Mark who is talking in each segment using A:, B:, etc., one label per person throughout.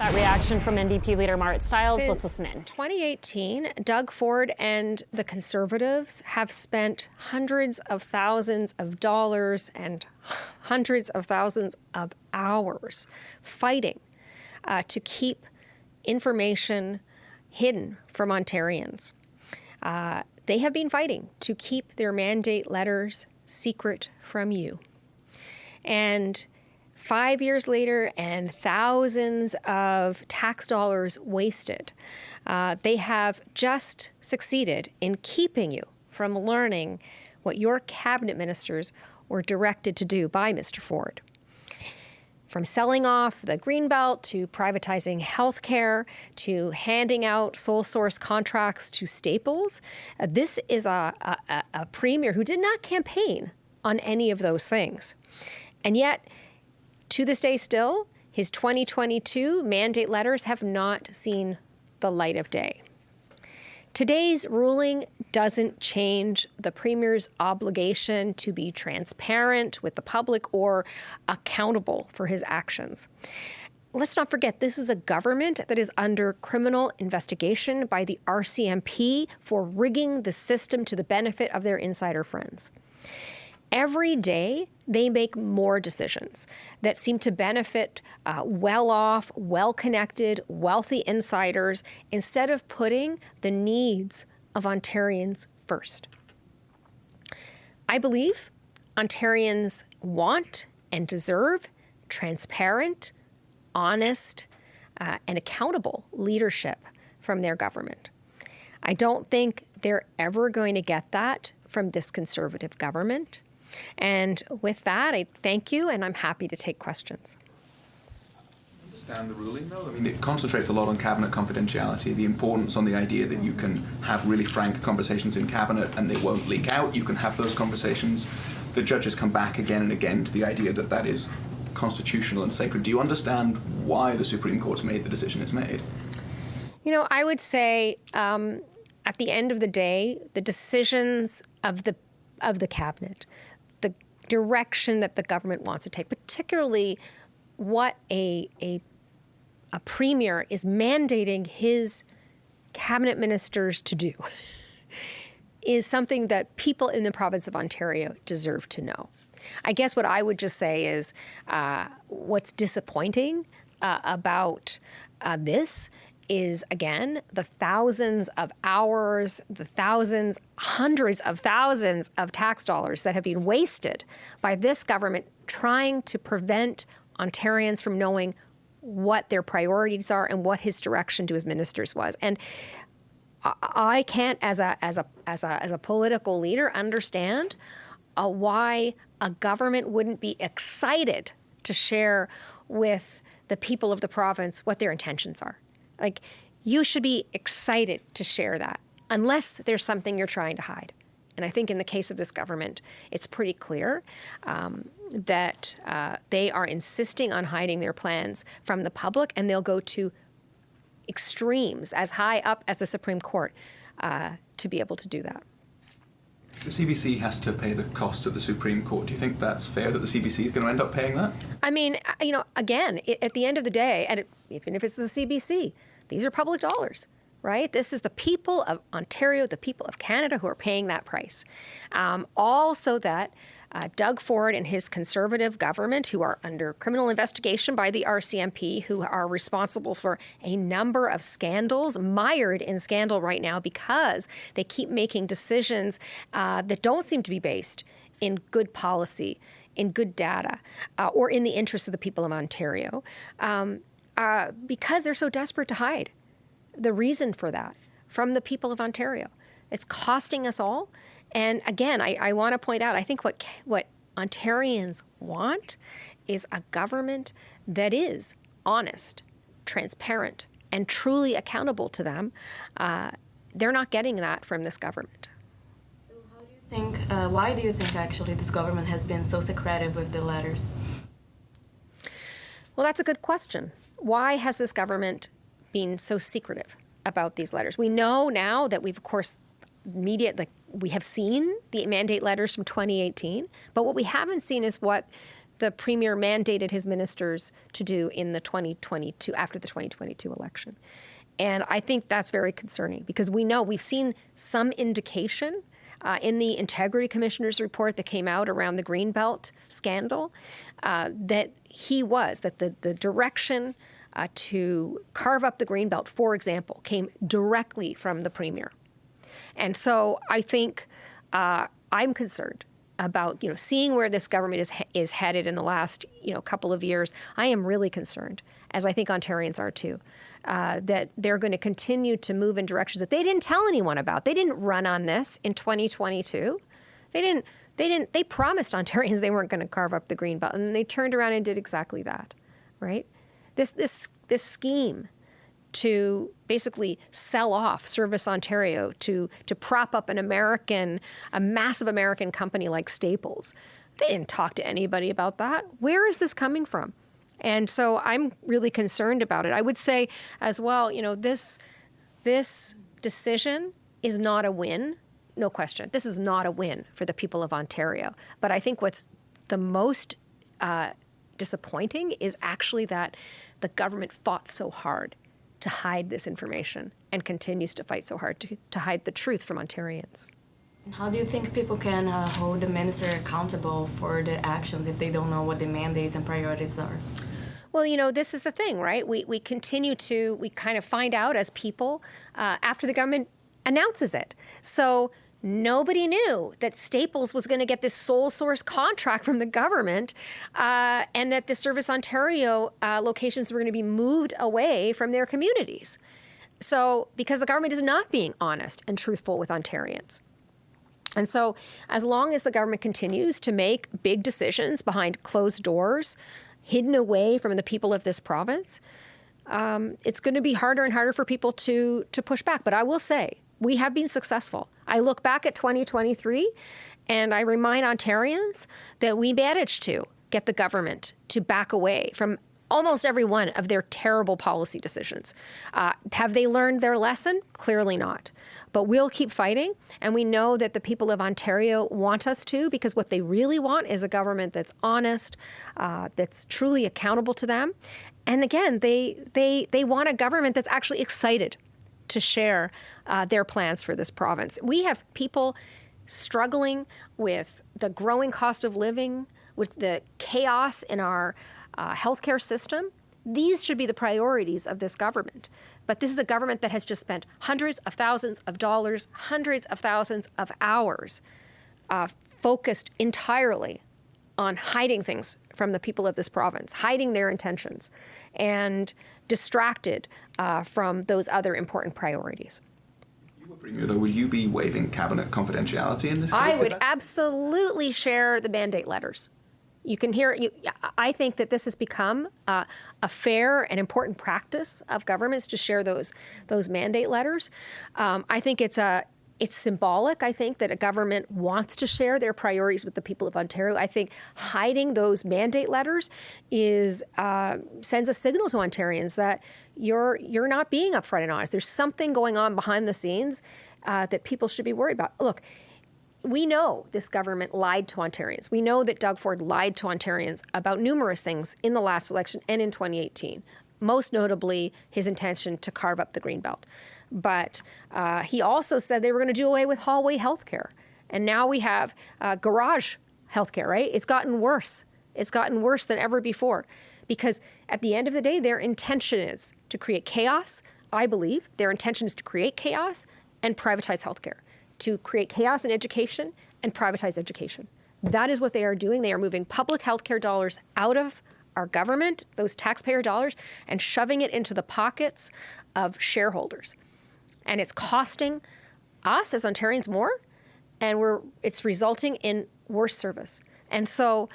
A: That reaction from NDP leader Marit Stiles.
B: Since
A: Let's listen in.
B: 2018, Doug Ford and the Conservatives have spent hundreds of thousands of dollars and hundreds of thousands of hours fighting to keep information hidden from Ontarians. They have been fighting to keep their mandate letters secret from you. And 5 years later and thousands of tax dollars wasted, they have just succeeded in keeping you from learning what your cabinet ministers were directed to do by Mr. Ford. From selling off the Greenbelt to privatizing healthcare to handing out sole source contracts to Staples, this is a premier who did not campaign on any of those things. And yet, to this day still, his 2022 mandate letters have not seen the light of day. Today's ruling doesn't change the Premier's obligation to be transparent with the public or accountable for his actions. Let's not forget, this is a government that is under criminal investigation by the RCMP for rigging the system to the benefit of their insider friends. Every day, they make more decisions that seem to benefit well-off, well-connected, wealthy insiders instead of putting the needs of Ontarians first. I believe Ontarians want and deserve transparent, honest, and accountable leadership from their government. I don't think they're ever going to get that from this Conservative government. And with that, I thank you, and I'm happy to take questions.
C: I understand the ruling, though. I mean, it concentrates a lot on cabinet confidentiality, the importance on the idea that you can have really frank conversations in cabinet and they won't leak out. You can have those conversations. The judges come back again and again to the idea that that is constitutional and sacred. Do you understand why the Supreme Court's made the decision it's made?
B: You know, I would say at the end of the day, the decisions of the cabinet, the direction that the government wants to take, particularly what a premier is mandating his cabinet ministers to do, is something that people in the province of Ontario deserve to know. I guess what I would just say is what's disappointing about this is, again, the thousands of hours, the thousands, hundreds of thousands of tax dollars that have been wasted by this government trying to prevent Ontarians from knowing what their priorities are and what his direction to his ministers was. And I can't, as a political leader, understand why a government wouldn't be excited to share with the people of the province what their intentions are. Like, you should be excited to share that, unless there's something you're trying to hide. And I think in the case of this government, it's pretty clear that they are insisting on hiding their plans from the public, and they'll go to extremes as high up as the Supreme Court to be able to do that.
C: The CBC has to pay the costs of the Supreme Court. Do you think that's fair that the CBC is going to end up paying that?
B: I mean, you know, again, at the end of the day, and even if it's the CBC, these are public dollars, right? This is the people of Ontario, the people of Canada who are paying that price. All so that Doug Ford and his Conservative government, who are under criminal investigation by the RCMP, who are responsible for a number of scandals, mired in scandal right now because they keep making decisions that don't seem to be based in good policy, in good data, or in the interests of the people of Ontario, because they're so desperate to hide the reason for that from the people of Ontario. It's costing us all. And again, I want to point out, I think what Ontarians want is a government that is honest, transparent, and truly accountable to them. They're not getting that from this government.
D: So how do you think, why do you think actually this government has been so secretive with the letters?
B: Well, that's a good question. Why has this government been so secretive about these letters? We know now that we've, of course, we have seen the mandate letters from 2018, but what we haven't seen is what the Premier mandated his ministers to do in the after the 2022 election. And I think that's very concerning because we've seen some indication in the Integrity Commissioner's report that came out around the Greenbelt scandal that the direction to carve up the Greenbelt, for example, came directly from the Premier. And so I think I'm concerned about seeing where this government is headed in the last couple of years. I am really concerned, as I think Ontarians are too, that they're going to continue to move in directions that they didn't tell anyone about. They didn't run on this in 2022. They promised Ontarians they weren't going to carve up the Greenbelt, and they turned around and did exactly that, right? This scheme to basically sell off Service Ontario to prop up a massive American company like Staples. They didn't talk to anybody about that. Where is this coming from? And so I'm really concerned about it. I would say as well, this decision is not a win, no question. This is not a win for the people of Ontario. But I think what's the most disappointing is actually that the government fought so hard to hide this information and continues to fight so hard to hide the truth from Ontarians.
D: And how do you think people can hold the minister accountable for their actions if they don't know what the mandates and priorities are?
B: Well, this is the thing, right? We kind of find out as people after the government announces it. So nobody knew that Staples was going to get this sole source contract from the government and that the Service Ontario locations were going to be moved away from their communities. So because the government is not being honest and truthful with Ontarians. And so as long as the government continues to make big decisions behind closed doors, hidden away from the people of this province, it's going to be harder and harder for people to push back. But I will say, we have been successful. I look back at 2023 and I remind Ontarians that we managed to get the government to back away from almost every one of their terrible policy decisions. Have they learned their lesson? Clearly not. But we'll keep fighting, and we know that the people of Ontario want us to, because what they really want is a government that's honest, that's truly accountable to them. And again, they want a government that's actually excited to share their plans for this province. We have people struggling with the growing cost of living, with the chaos in our healthcare system. These should be the priorities of this government. But this is a government that has just spent hundreds of thousands of dollars, hundreds of thousands of hours focused entirely on hiding things from the people of this province, hiding their intentions, and distracted from those other important priorities.
C: You were Premier, though, would you be waiving cabinet confidentiality in this case?
B: I would absolutely share the mandate letters. You can hear it. I think that this has become a fair and important practice of governments to share those mandate letters. I think it's symbolic. I think that a government wants to share their priorities with the people of Ontario. I think hiding those mandate letters sends a signal to Ontarians that you're not being upfront and honest. There's something going on behind the scenes that people should be worried about. Look, we know this government lied to Ontarians. We know that Doug Ford lied to Ontarians about numerous things in the last election and in 2018, most notably his intention to carve up the Greenbelt. But he also said they were going to do away with hallway healthcare. And now we have garage healthcare, right? It's gotten worse. It's gotten worse than ever before. Because at the end of the day, their intention is to create chaos. I believe their intention is to create chaos and privatize healthcare, to create chaos in education and privatize education. That is what they are doing. They are moving public healthcare dollars out of our government, those taxpayer dollars, and shoving it into the pockets of shareholders. And it's costing us as Ontarians more, and it's resulting in worse service. And so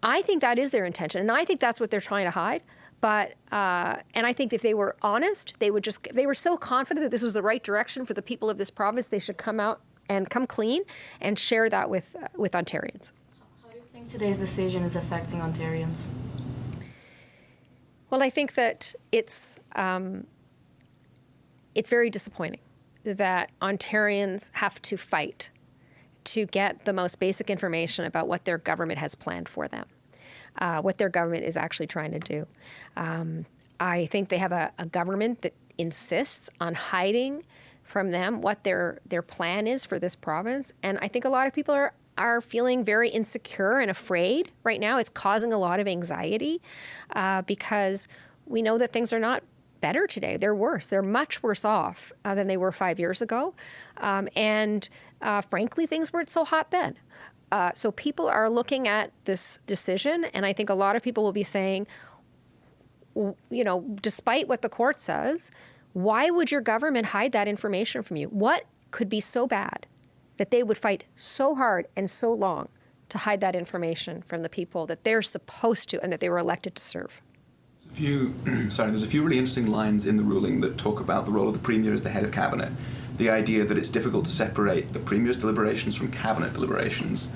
B: I think that is their intention, and I think that's what they're trying to hide. But and I think if they were honest, they were so confident that this was the right direction for the people of this province, they should come out and come clean and share that with Ontarians.
D: How do you think today's decision is affecting Ontarians?
B: Well, I think that it's very disappointing that Ontarians have to fight to get the most basic information about what their government has planned for them. what their government is actually trying to do. I think they have a government that insists on hiding from them what their plan is for this province. And I think a lot of people are feeling very insecure and afraid right now. It's causing a lot of anxiety because we know that things are not better today. They're worse. They're much worse off than they were 5 years ago. Frankly, things weren't so hot then. So people are looking at this decision, and I think a lot of people will be saying, you know, despite what the court says, why would your government hide that information from you? What could be so bad that they would fight so hard and so long to hide that information from the people that they're supposed to and that they were elected to serve?
C: There's a few really interesting lines in the ruling that talk about the role of the Premier as the head of Cabinet. The idea that it's difficult to separate the Premier's deliberations from Cabinet deliberations,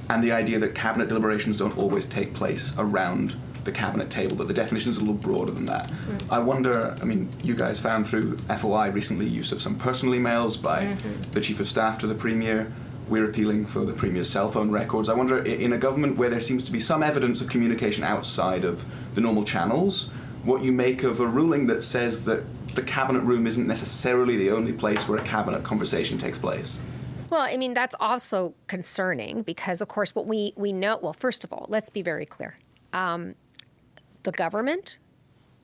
C: and the idea that Cabinet deliberations don't always take place around the Cabinet table, that the definition is a little broader than that. I wonder, I mean, you guys found through FOI recently use of some personal emails by the Chief of Staff to the Premier. We're appealing for the Premier's cell phone records. I wonder, in a government where there seems to be some evidence of communication outside of the normal channels, what you make of a ruling that says that the Cabinet room isn't necessarily the only place where a Cabinet conversation takes place.
B: Well, I mean, that's also concerning because, of course, what we know, well, first of all, let's be very clear. The government,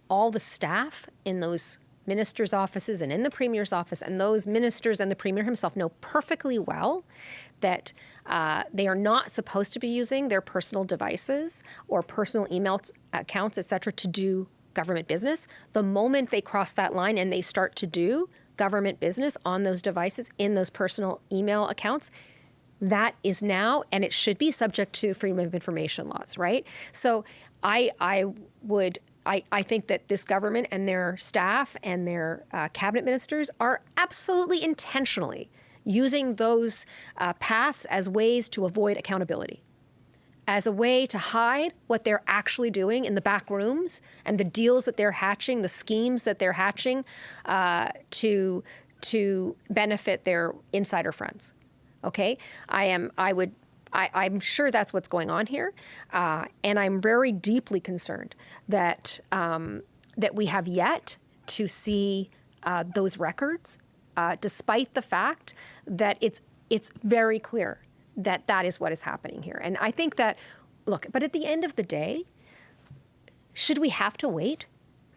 B: all the staff in those ministers' offices and in the Premier's office, and those ministers and the Premier himself know perfectly well that they are not supposed to be using their personal devices or personal email accounts, et cetera, to do government business. The moment they cross that line and they start to do government business on those devices in those personal email accounts, that is now, and it should be subject to freedom of information laws, right? So I think that this government and their staff and their cabinet ministers are absolutely intentionally using those paths as ways to avoid accountability, as a way to hide what they're actually doing in the back rooms and the deals that they're hatching, the schemes that they're hatching to benefit their insider friends. Okay, I'm sure that's what's going on here, and I'm very deeply concerned that that we have yet to see those records, despite the fact that it's very clear that that is what is happening here. And I think that, look, but at the end of the day, should we have to wait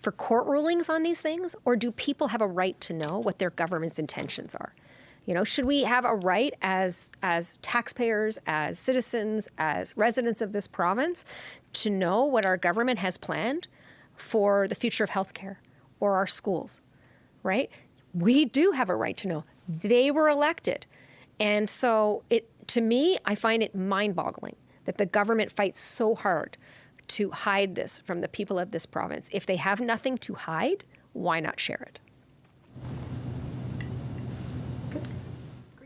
B: for court rulings on these things, or do people have a right to know what their government's intentions are? You know, should we have a right as taxpayers, as citizens, as residents of this province to know what our government has planned for the future of healthcare or our schools, right? We do have a right to know. They were elected. And so to me, I find it mind-boggling that the government fights so hard to hide this from the people of this province. If they have nothing to hide, why not share it?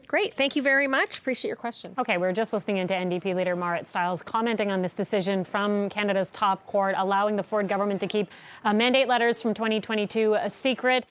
B: Great. Thank you very much. Appreciate your questions.
A: Okay, we're just listening into NDP leader Marit Stiles commenting on this decision from Canada's top court, allowing the Ford government to keep mandate letters from 2022 a secret.